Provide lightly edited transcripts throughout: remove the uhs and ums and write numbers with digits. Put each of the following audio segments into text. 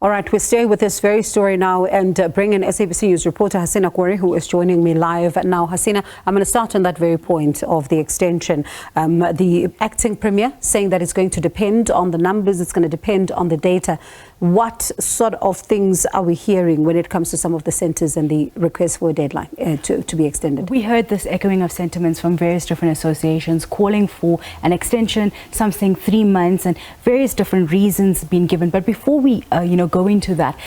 All right, we stay with this very story now and bring in SABC News reporter Hasina Gori, who is joining me live now. Hasina, I'm going to start on that very point of the extension. The acting premier saying that it's going to depend on the numbers, it's going to depend on the data. What sort of things are we hearing when it comes to some of the centres and the request for a deadline to be extended? We heard this echoing of sentiments from various different associations calling for an extension, some saying 3 months, and various different reasons being given. But before we, go into that,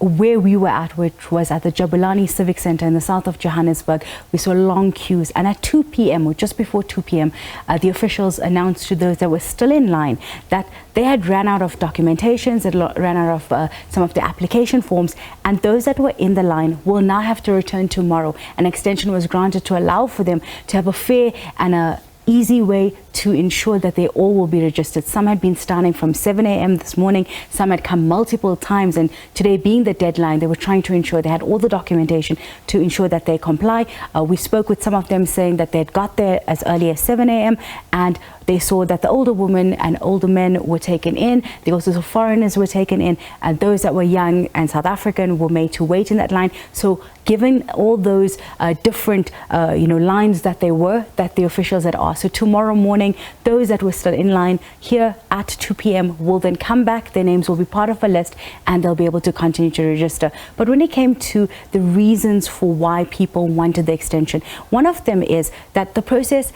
where we were at, which was at the Jabulani Civic Centre in the south of Johannesburg, we saw long queues, and at 2 p.m. or just before 2 p.m. The officials announced to those that were still in line that they had ran out of documentations, they ran out of some of the application forms, and those that were in the line will now have to return tomorrow. An extension was granted to allow for them to have a fair and a easy way to ensure that they all will be registered. Some had been starting from 7 a.m. this morning, some had come multiple times, and today being the deadline, they were trying to ensure they had all the documentation to ensure that they comply. We spoke with some of them saying that they had got there as early as 7 a.m. and they saw that the older women and older men were taken in. They also saw foreigners were taken in, and those that were young and South African were made to wait in that line. So given all those different lines that the officials had asked, so tomorrow morning those that were still in line here at 2 p.m. will then come back, their names will be part of a list, and they'll be able to continue to register. But when it came to the reasons for why people wanted the extension, one of them is that the process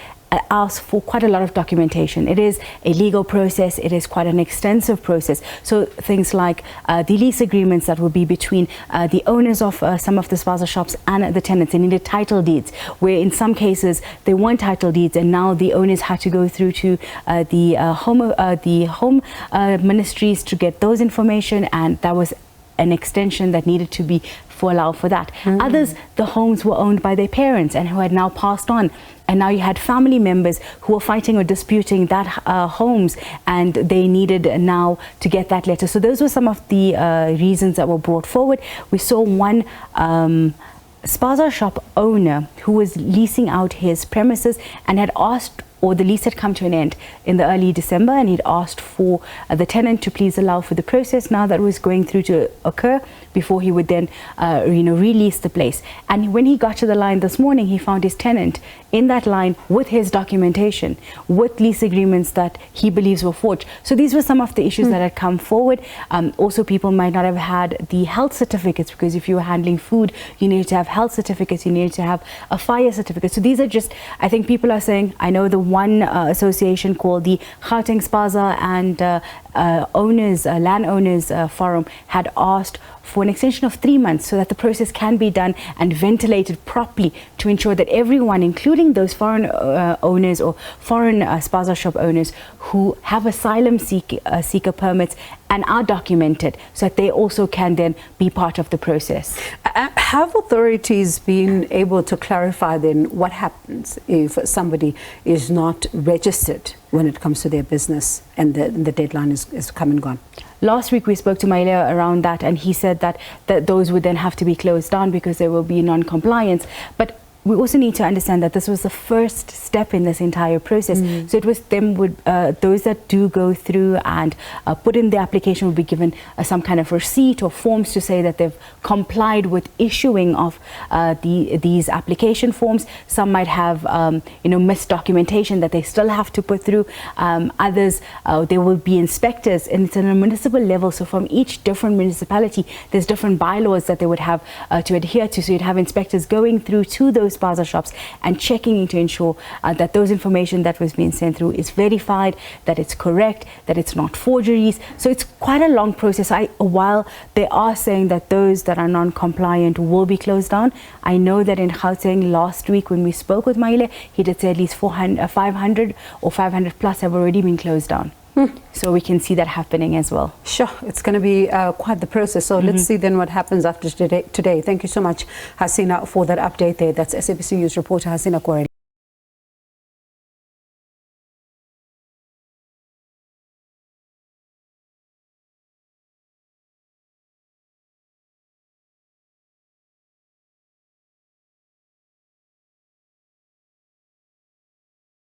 asks for quite a lot of documentation. It is a legal process, it is quite an extensive process. So things like the lease agreements that will be between the owners of some of the Spaza shops and the tenants. They needed title deeds, where in some cases they weren't title deeds, and now the owners had to go through to the home ministries to get those information, and that was an extension that needed to be allow for that. Others, the homes were owned by their parents and who had now passed on, and now you had family members who were fighting or disputing that homes, and they needed now to get that letter. So those were some of the reasons that were brought forward. We saw one Spaza shop owner who was leasing out his premises and had asked, or the lease had come to an end in the early December, and he'd asked for the tenant to please allow for the process now that was going through to occur before he would then release the place. And when he got to the line this morning, he found his tenant in that line with his documentation, with lease agreements that he believes were forged. So these were some of the issues that had come forward. Also, people might not have had the health certificates, because if you were handling food, you needed to have health certificates, you needed to have a fire certificate. So these are just, I think people are saying, I know the one association called the Gauteng Spaza and landowners forum had asked for an extension of 3 months so that the process can be done and ventilated properly to ensure that everyone, including those foreign owners or foreign Spaza shop owners who have asylum seeker permits and are documented, so that they also can then be part of the process. Have authorities been able to clarify then what happens if somebody is not registered when it comes to their business and the deadline is come and gone? Last week we spoke to Maile around that, and he said that those would then have to be closed down because there will be non-compliance. But we also need to understand that this was the first step in this entire process. So it was them those that do go through and put in the application will be given some kind of receipt or forms to say that they've complied with issuing of these application forms. Some might have missed documentation that they still have to put through. Others, there will be inspectors, and it's on a municipal level. So from each different municipality, there's different bylaws that they would have to adhere to. So you'd have inspectors going through to those Spaza shops and checking to ensure that those information that was being sent through is verified, that it's correct, that it's not forgeries. So it's quite a long process. While they are saying that those that are non-compliant will be closed down, I know that in Gauteng last week when we spoke with Maile, he did say at least 500 or 500 plus have already been closed down. So we can see that happening as well. Sure, it's going to be quite the process. So let's see then what happens after today. Thank you so much, Hasina, for that update there. That's SABC News reporter Hasina Gori.